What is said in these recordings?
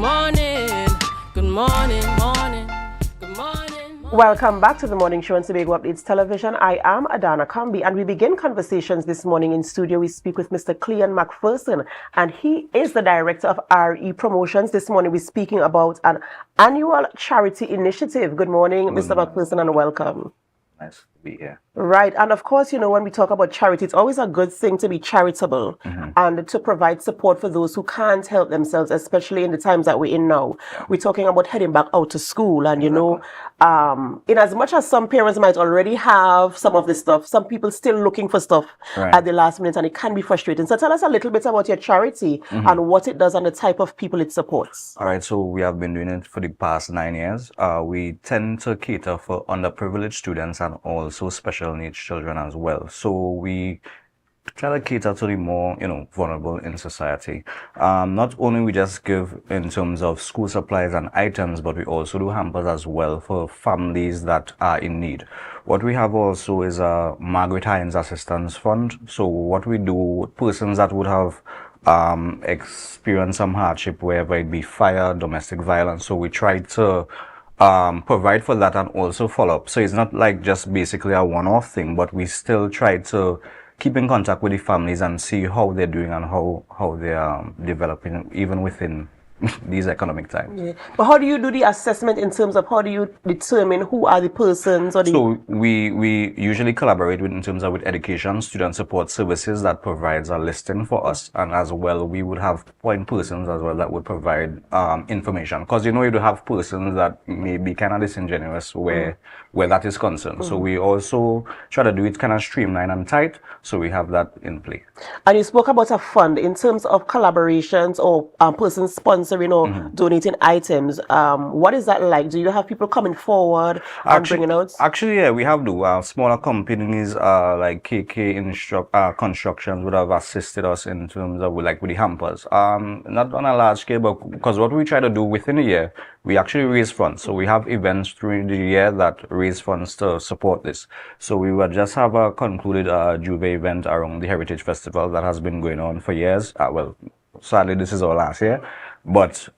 morning, good morning, morning, good morning. Welcome back to the morning show on Tobago Updates Television. I am Adanna Combie, and we begin conversations this morning in studio. We speak with Mr. Kleon McPherson, and he is the director of RE Promotions. This morning we're speaking about an annual charity initiative. Good morning, Mr. McPherson, and welcome. Nice to be here. Right. And of course, when we talk about charity, it's always a good thing to be charitable and to provide support for those who can't help themselves, especially in the times that we're in now. Yeah. We're talking about heading back out to school. And, in as much as some parents might already have some of this stuff, some people still looking for stuff at the last minute, and it can be frustrating. So tell us a little bit about your charity and what it does and the type of people it supports. All right. So we have been doing it for the past 9 years. We tend to cater for underprivileged students and also special needs children as well. So we try to cater to the more, vulnerable in society. Not only we just give in terms of school supplies and items, but we also do hampers as well for families that are in need. What we have also is a Margaret Hines Assistance Fund. So what we do, persons that would have experienced some hardship, whether it be fire, domestic violence, so we try to provide for that and also follow up. So it's not like just basically a one-off thing, but we still try to keep in contact with the families and see how they're doing and how they are developing even within these economic times. Yeah. But how do you do the assessment in terms of how do you determine who are the persons? Or So we usually collaborate in terms of with education, student support services that provides a listing for us, and as well we would have point persons as well that would provide information, because you do have persons that may be kind of disingenuous where that is concerned. So we also try to do it kind of streamlined and tight, so we have that in play. And you spoke about a fund in terms of collaborations or persons sponsoring or donating items. What is that like? Do you have people coming forward and bringing out? Actually, yeah, we have smaller companies like KK Constructions would have assisted us in terms of with the hampers. Not on a large scale, but because what we try to do within a year, we actually raise funds. So we have events through the year that raise funds to support this. So we will just have a concluded Juve event around the Heritage Festival that has been going on for years. Well, sadly, this is our last year. But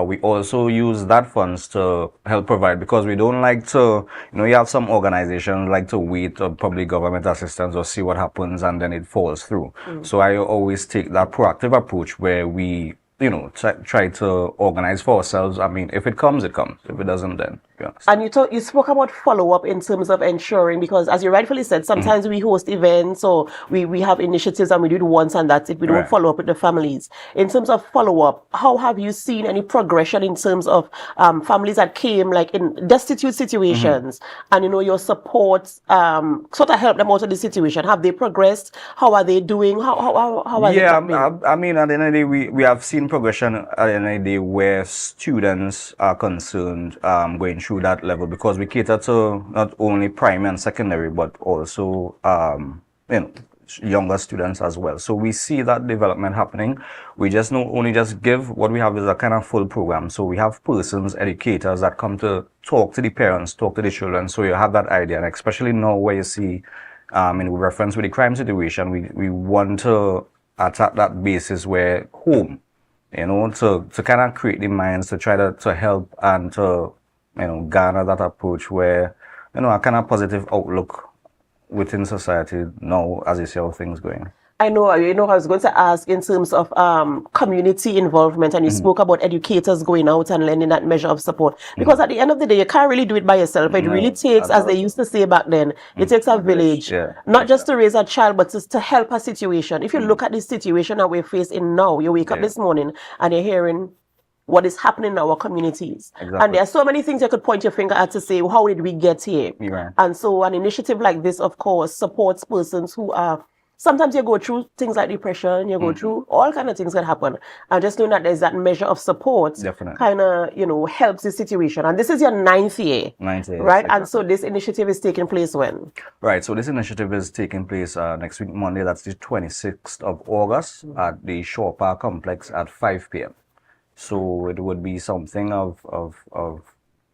we also use that funds to help provide, because we don't like to, you have some organizations like to wait on public government assistance or see what happens and then it falls through. So I always take that proactive approach where we, try to organize for ourselves. I mean, if it comes, it comes. If it doesn't, then And you spoke about follow-up in terms of ensuring, because as you rightfully said, sometimes we host events or we have initiatives and we do it once and that's it. We don't follow up with the families. In terms of follow-up, how have you seen any progression in terms of families that came like in destitute situations and, your support sort of help them out of the situation? Have they progressed? How are they doing? How are they? I mean, at the end of the day, we have seen progression at the end of the day where students are concerned going through that level, because we cater to not only primary and secondary, but also younger students as well. So we see that development happening. We just not only just give, what we have is a kind of full program. So we have persons, educators that come to talk to the parents, talk to the children. So you have that idea, and especially now where you see in reference with the crime situation, we want to attack that basis where home, to kind of create the minds to try to help and to garner that approach where, a kind of positive outlook within society now as you see how things going. I know, I was going to ask in terms of community involvement, and you spoke about educators going out and lending that measure of support. Because at the end of the day, you can't really do it by yourself. It really takes, as they used to say back then, it takes a village, not just to raise a child, but to help a situation. If you look at the situation that we're facing now, you wake up this morning and you're hearing what is happening in our communities. And there are so many things you could point your finger at to say, well, how did we get here? And so an initiative like this, of course, supports persons who are, sometimes you go through things like depression, you go through all kind of things that happen. And just knowing that there's that measure of support kind of, helps the situation. And this is your 9th year. 9th year. Right? And so this initiative is taking place when? Right. So this initiative is taking place next week, Monday. That's the 26th of August at the Shore Park Complex at 5 p.m. So it would be something of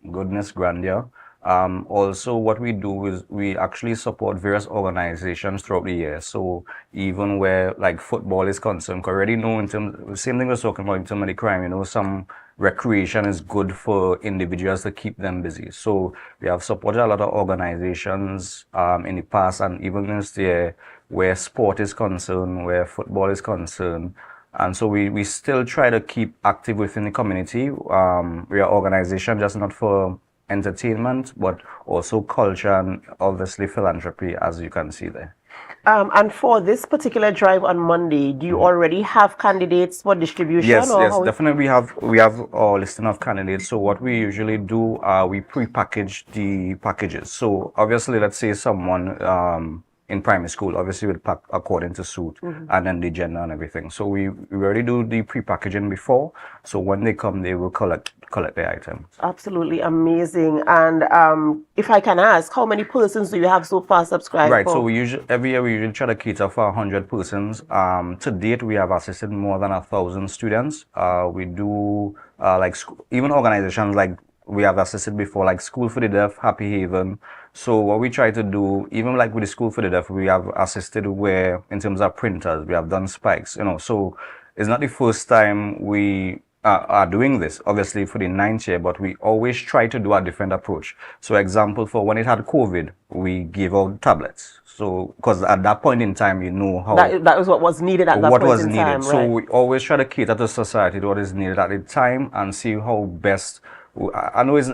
goodness, grandeur. Also, what we do is we actually support various organizations throughout the year. So even where like football is concerned, we already know in terms, same thing we're talking about in terms of the crime, some recreation is good for individuals to keep them busy. So we have supported a lot of organizations in the past and even this year where sport is concerned, where football is concerned. And so we still try to keep active within the community. We are organization just not for entertainment, but also culture and obviously philanthropy, as you can see there. And for this particular drive on Monday, do you already have candidates for distribution? Yes, or yes, definitely. We have our listing of candidates. So what we usually do, we pre-package the packages. So obviously, let's say someone in primary school, obviously we'll pack according to suit and then the gender and everything. So we already do the pre-packaging before. So when they come, they will collect the items. Absolutely amazing. And if I can ask, how many persons do you have so far subscribed? Right. for? So every year we usually try to cater for 100 persons. To date, we have assisted more than 1,000 students. We do even organizations like we have assisted before, like School for the Deaf, Happy Haven. So what we try to do, even like with the School for the Deaf, we have assisted where in terms of printers, we have done spikes. So it's not the first time we are doing this, obviously for the 9th year, but we always try to do a different approach. So example, for when it had COVID, we gave out tablets. So, because at that point in time, how that was what was needed at that what point was in needed. time, So right? we always try to cater to society to what is needed at the time and see how best. I know it's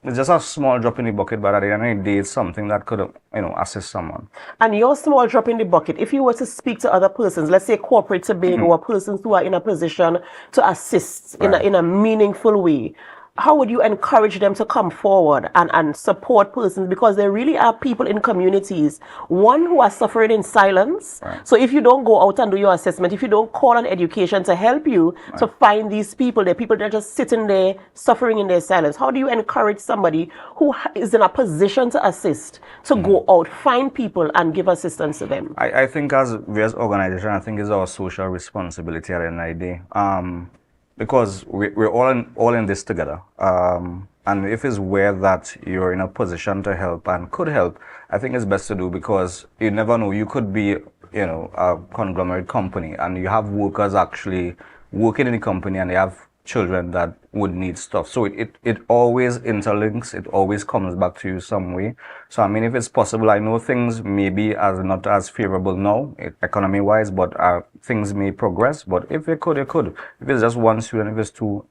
just a small drop in the bucket, but at the end of the day, it's something that could assist someone. And your small drop in the bucket, if you were to speak to other persons, let's say corporate Tobago or persons who are in a position to assist in a meaningful way, how would you encourage them to come forward and support persons? Because there really are people in communities, one, who are suffering in silence. So if you don't go out and do your assessment, if you don't call on education to help you to find these people, they're people that are just sitting there suffering in their silence. How do you encourage somebody who is in a position to assist to go out, find people and give assistance to them? I think as organization, I think it's our social responsibility at the end of the day. Because we're all in this together. And if it's where that you're in a position to help and could help, I think it's best to do, because you never know. You could be, a conglomerate company and you have workers actually working in the company and they have children that would need stuff. So it always interlinks, it always comes back to you some way. So I mean, if it's possible, I know things may be not as favorable now, economy wise, but things may progress. But if it could, it could. If it's just one student, if it's two,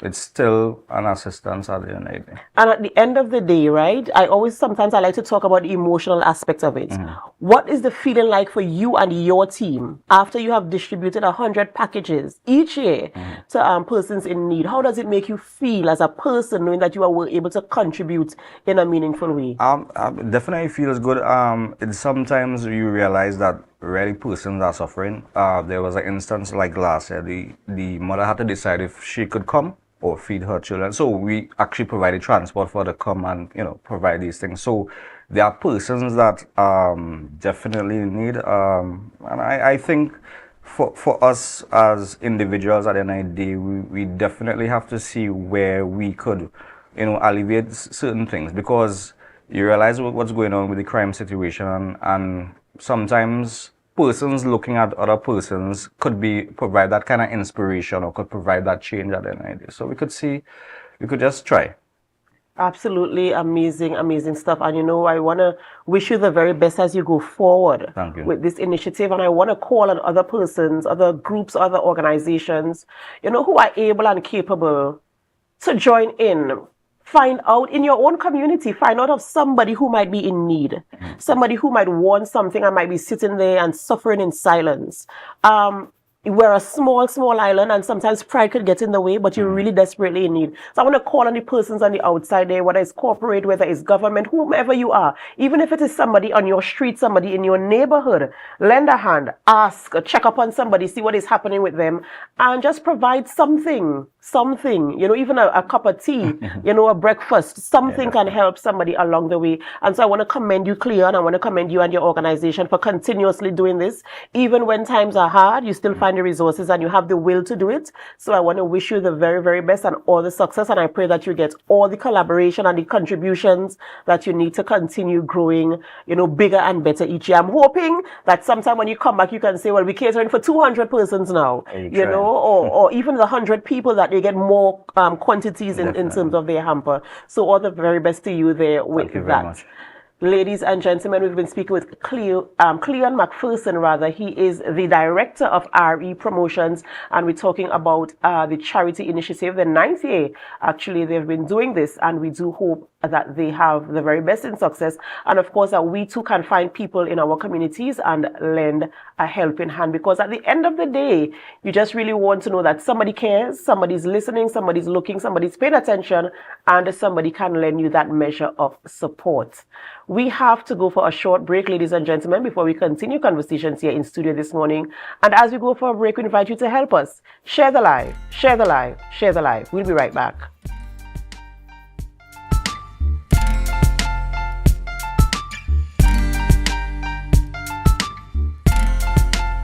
it's still an assistance at the end of the day. And at the end of the day, right, sometimes I like to talk about the emotional aspect of it. What is the feeling like for you and your team after you have distributed 100 packages each year to persons in need? How does it make you feel as a person knowing that you are able to contribute in a meaningful way? Definitely feels good. Sometimes you realize that really persons are suffering. There was an instance like last year, the mother had to decide if she could come or feed her children. So we actually provided transport for her to come and provide these things. So there are persons that definitely need. And I think for us as individuals at the end of the day, we definitely have to see where we could alleviate certain things, because you realize what's going on with the crime situation, and sometimes persons looking at other persons could provide that kind of inspiration or could provide that change at the end of the day. So we could just try. Absolutely amazing, amazing stuff. And I want to wish you the very best as you go forward with this initiative. And I want to call on other persons, other groups, other organizations, who are able and capable to join in. Find out in your own community, find out of somebody who might be in need, somebody who might want something and might be sitting there and suffering in silence. We're a small island, and sometimes pride could get in the way, but you're really desperately in need. So I want to call on the persons on the outside there, whether it's corporate, whether it's government, whomever you are, even if it is somebody on your street, somebody in your neighborhood, lend a hand, ask, check up on somebody, see what is happening with them, and just provide something, even a cup of tea, a breakfast, something can help somebody along the way. And so I want to commend you, Kleon. I want to commend you and your organization for continuously doing this. Even when times are hard, you still find find the resources and you have the will to do it. So I want to wish you the very, very best and all the success. And I pray that you get all the collaboration and the contributions that you need to continue growing, you know, bigger and better each year. I'm hoping that sometime when you come back, you can say, well, we're catering for 200 persons now, you know, or even the 100 people that they get more quantities in terms of their hamper. So all the very best to you there with Thank you that. very much. Ladies and gentlemen, we've been speaking with Kleon McPherson, He is the director of RE Promotions, and we're talking about the charity initiative, the 9th year. Actually, they've been doing this, and we do hope that they have the very best in success. And of course, that we too can find people in our communities and lend a helping hand, because at the end of the day, you just really want to know that somebody cares, somebody's listening, somebody's looking, somebody's paying attention, and somebody can lend you that measure of support. We have to go for a short break, ladies and gentlemen, before we continue conversations here in studio this morning. And as we go for a break, we invite you to help us. Share the live, share the live, share the live. We'll be right back.